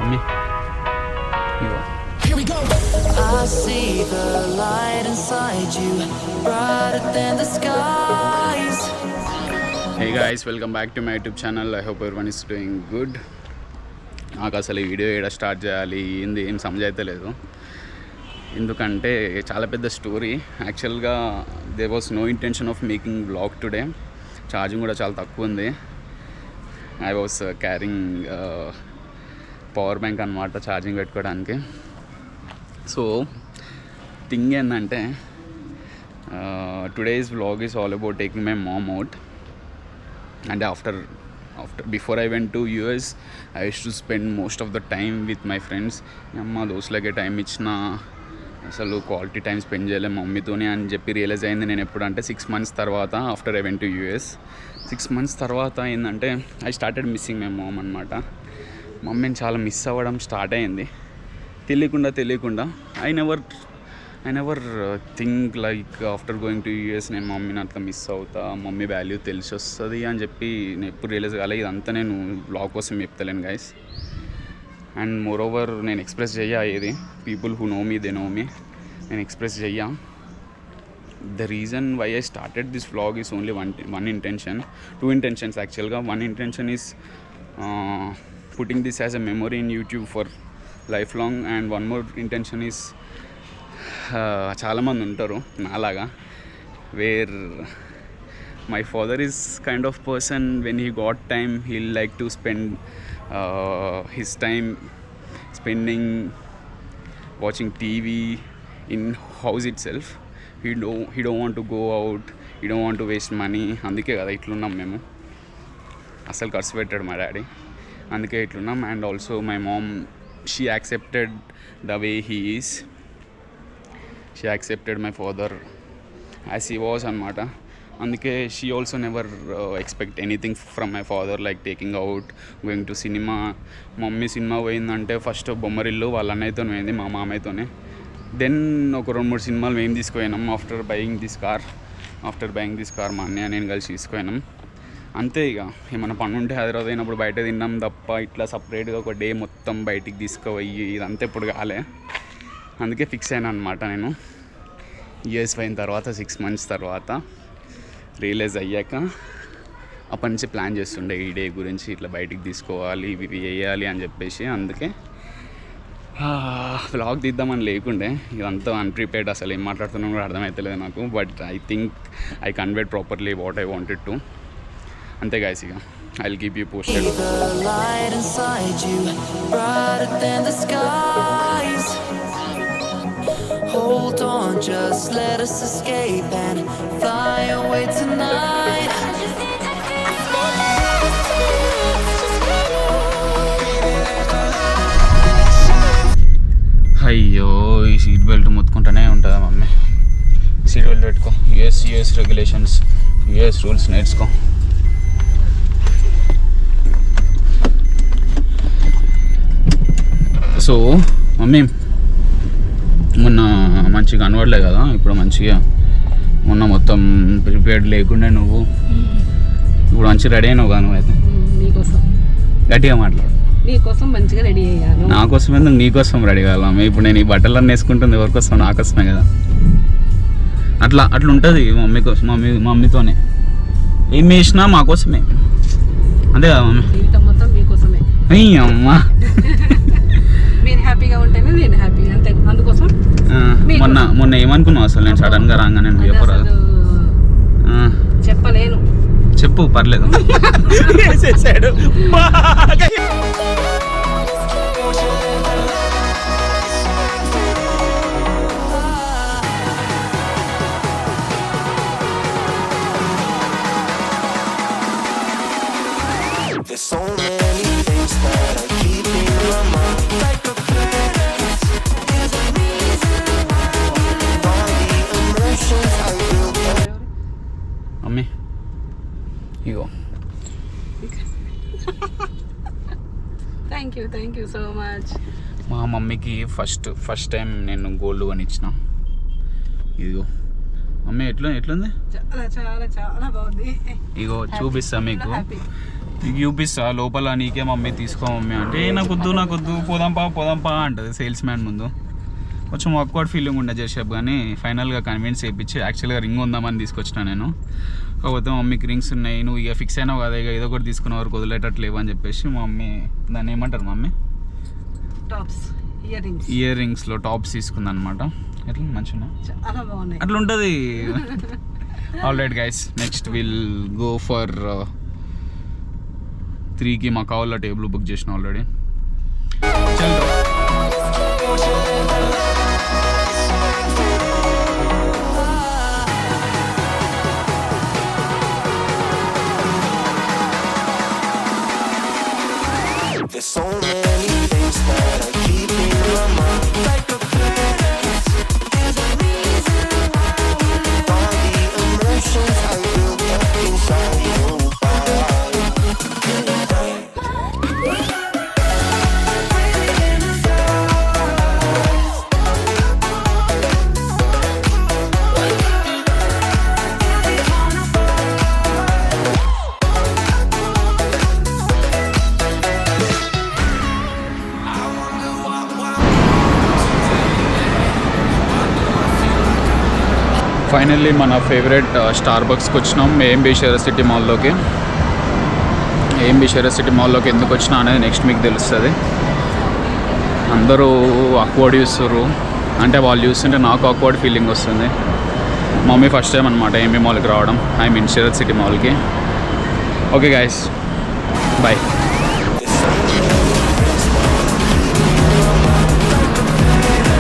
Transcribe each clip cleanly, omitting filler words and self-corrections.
Mummy ego. Here we go. I see the light inside you, brighter than the skies. Hey guys, welcome back to my YouTube channel. I hope everyone is doing good. నాకు అసలు ఈ video ఏడ start చేయాలి ఏంది ఏం సమజైతలేదు, ఎందుకంటే చాలా పెద్ద story. Actually there was no intention of making vlog today. Charging కూడా చాలా తక్కువ ఉంది. I was carrying power bank అనమాట ఛార్జింగ్ పెట్టుకోవడానికి. సో థింగ్ ఏంటంటే today's vlog is all about taking my mom out. And before I went to US, I used to spend most of the time with my friends. అమ్మ దోస్తులకే time ఇచ్చిన అసలు quality time spend చేయలేం మమ్మీతోనే అని చెప్పి realise అయింది నేను ఎప్పుడంటే 6 months తర్వాత. After I went to US 6 months తర్వాత ఏంటంటే I started missing my mom అనమాట. మమ్మీని చాలా మిస్ అవ్వడం స్టార్ట్ అయింది తెలియకుండా. I never think like after going to US నేను మమ్మీని అట్లా మిస్ అవుతా, మమ్మీ వాల్యూ తెలిసి వస్తుంది అని చెప్పి నేను ఎప్పుడు రియలైజ్ కాలే. ఇదంతా నేను బ్లాగ్ కోసం చెప్తలేను గైస్. అండ్ మోర్ ఓవర్ నేను ఎక్స్ప్రెస్ చెయ్యా ఏది, people who know me they know me, నేను ఎక్స్ప్రెస్ చెయ్యా. The reason why I started this vlog is only one intention, 2 intentions యాక్చువల్గా. One intention is putting this as a memory in YouTube for life long. And one more intention is చాలామంది ఉంటారు నాలాగా, where my father is kind of person when he got time he like to spend his time spending watching TV in house it self. He don't want to go out, he don't want to waste money. అందుకే కదా ఇట్లున్నాం మేము. అసలు ఖర్చు పెట్టాడు మా daddy, అందుకే ఇట్లున్నాం. And also my mom, she accepted the way he is. She accepted my father as he was అనమాట. అందుకే she also never expect anything from my father like taking out, going to cinema. Mummy cinema పోయిందంటే first Bommarillu వాళ్ళ అన్నయ్యతో పోయింది, మా మామయ్యతోనే. Then ఒక 2-3 సినిమాలు మేము తీసుకుపోయినాం. ఆఫ్టర్ బయింగ్ దిస్ కార్ మా అన్నయ్య నేను కలిసి తీసుకుపోయినాం. అంతే. ఇక ఏమైనా పని ఉంటే హైదరాబాద్ అయినప్పుడు బయట తిన్నాం తప్ప ఇట్లా సపరేట్గా ఒక డే మొత్తం బయటికి తీసుకుపోయి ఇదంతా ఇప్పుడు కాలే. అందుకే ఫిక్స్ అయినా అనమాట నేను. యూఎస్ అయిన తర్వాత 6 months తర్వాత రియలైజ్ అయ్యాక అప్పటి నుంచి ప్లాన్ చేస్తుండే ఈ డే గురించి, ఇట్లా బయటికి తీసుకోవాలి ఇవి వేయాలి అని చెప్పేసి. అందుకే వ్లాగ్ తీద్దామని లేకుండే, ఇదంతా అన్ప్రిపేర్డ్. అసలు ఏం మాట్లాడుతున్నాం కూడా అర్థమవుతలేదు నాకు. But I think I conveyed properly what I wanted to. అంతే గైస్, ఇక I will keep you posted. The light inside you, brighter than the skies. Hold on, just let us escape and fly away tonight. అయ్యో, ఈ seat belt ముత్తుకుంటూనే ఉంటుందా mummy? Seat belt పెట్టుకో. US regulations, US rules నేర్చుకో. So mummy, మొన్న మంచిగా కనబడలే కదా, ఇప్పుడు మంచిగా మొన్న మొత్తం ప్రిపేర్డ్ లేకుండా నువ్వు ఇప్పుడు మంచిగా రెడీ అయినావు కదా. నువ్వు అయితే నీకోసం గట్టిగా మాట్లాడు. నీకోసం మంచిగా రెడీ అయ్యాను. నా కోసం ఎందుకు నీకోసం రెడీ కావాలమ్మా? ఇప్పుడు నేను ఈ బట్టలన్నీ వేసుకుంటుంది ఎవరికోసం? నా కోసమే కదా. అట్లా ఉంటుంది మమ్మీ కోసం. మమ్మీతోనే ఏం వేసినా మా కోసమే, అంతే కదా మమ్మీ? జీవితం మొత్తం మీకోసమే. అమ్మా మీరు హ్యాపీగా ఉంటేనే నేను హ్యాపీ, అంతే. అందుకోసం మొన్న ఏమనుకున్నావు అసలు? నేను సడన్ గా రాగానే చెప్పరాదు. చెప్పలేను, చెప్పు పర్లేదు. There's so many things that I keep in my mind, like a past. There's a reason why the emotions I built up. Mummy ego. Thank you so much. మా మమ్మీకి ఫస్ట్ టైం నేను gold కొనిచ్చిన. ఇదిగో mummy, ఎట్లుంది? చాలా చాలా చాలా బాగుంది. ఇగో చూపిస్తా మీకు. నీకు చూపిస్తా లోపల, నీకే మమ్మీ తీసుకో మమ్మీ అంటే నాకొద్దు పోదాంపా అంటది సేల్స్ మ్యాన్ ముందు. కొంచెం ఆక్వర్డ్ ఫీలింగ్ ఉండే జర్షప్, కానీ ఫైనల్గా కన్విన్స్ చేయించి యాక్చువల్గా రింగ్ ఉందామని తీసుకొచ్చిన నేను. కాకపోతే మమ్మీకి రింగ్స్ ఉన్నాయి, నువ్వు ఇక ఫిక్స్ అయినావు కదా, ఇక ఏదో ఒకటి తీసుకున్న వరకు వదిలేటట్లేవు అని చెప్పేసి మా మమ్మీ దాన్ని ఏమంటారు మమ్మీ టాప్స్ ఇయర్ రింగ్స్లో టాప్స్ తీసుకుంది అనమాట. ఎట్లా మంచిగా చాలా బాగున్నాయి, అట్లా ఉంటుంది. All right guys, next will go for 3కి మా కావాల టేబుల్ బుక్ చేసిన already. There's so many things that I keep in my mind. Like a parent, there's a reason why. All the emotions I built up inside you. Finally మన favourite star బక్స్కి వచ్చినాం, AMB షెరా city మాల్లోకి. AMB షెరా city మాల్లోకి ఎందుకు వచ్చినా అనేది next మీకు తెలుస్తుంది. అందరూ awkward చూస్తారు, అంటే వాళ్ళు చూస్తుంటే నాకు ఆక్వర్డ్ ఫీలింగ్ వస్తుంది. మమ్మీ ఫస్ట్ టైం అనమాట ఏఎంబీ మాల్కి రావడం, ఐ మీన్ షెరా సిటీ మాల్కి. Okay guys, bye.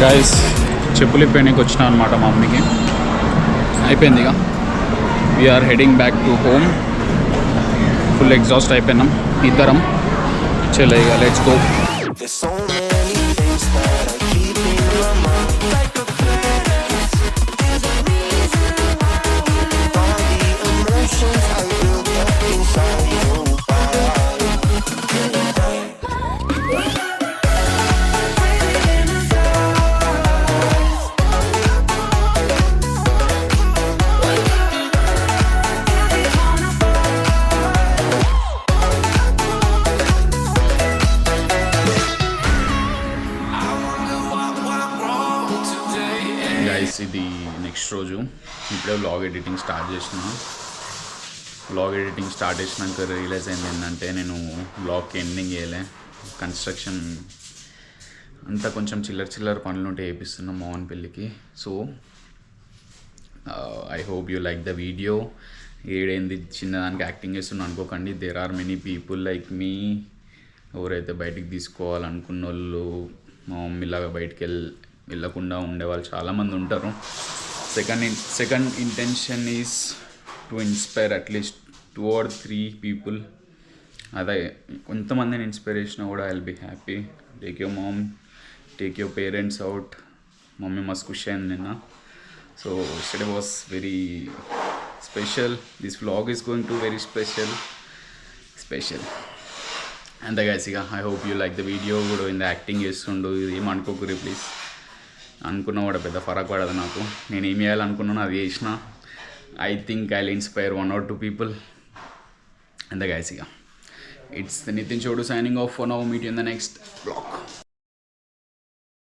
గైస్ చెప్పులు ఇప్పేయడానికి వచ్చినా అనమాట మా మమ్మీకి. అయిపోయింది ఇక, we're heading back to home. Full exhaust అయిపోయినాం ఇద్దరం. చలో ఇక let's go. There's so many things that I keep in my mind. Like a parent, there's a reason why. All the emotions I built up inside you. Guys ఇది next రోజు. ఇప్పుడే vlog editing start చేసిన. Vlog editing start చేసినాక realise అయింది ఏంటంటే నేను వ్లాగ్కి ending చేయలే. Construction అంతా కొంచెం చిల్లర పనులు ఉంటే వేపిస్తున్నాం మోహన్ పెళ్ళికి. So I hope you like the video. ఏడైంది చిన్నదానికి యాక్టింగ్ చేస్తున్నా అనుకోకండి. There are many people like me, ఎవరైతే బయటికి తీసుకోవాలనుకున్న వాళ్ళు మా మమ్మీలాగా బయటికి వెళ్ళకుండా ఉండేవాళ్ళు చాలామంది ఉంటారు. Second intention is to inspire at least 2 or 3 people. అదే కొంతమందిని ఇన్స్పైర్ చేసినా కూడా I will be happy. Take your mom, take your parents out. Mummy మస్తు ఖుషి అయింది నిన్న. So yesterday was very special. This vlog is going to very special. అంతే guys, ఇక I hope you like the video. కూడా ఇంత acting చేస్తుండు, ఇది ఏం అనుకోకూరి ప్లీజ్. అనుకున్నా కూడా పెద్ద ఫరక్ పడదు నాకు. నేను ఏం చేయాలనుకున్నాను అది చేసిన. I think I will inspire 1 or 2 people. అంతే గైస్, ఇక it's Nitin Chodu signing off. Now meet you in the next blog.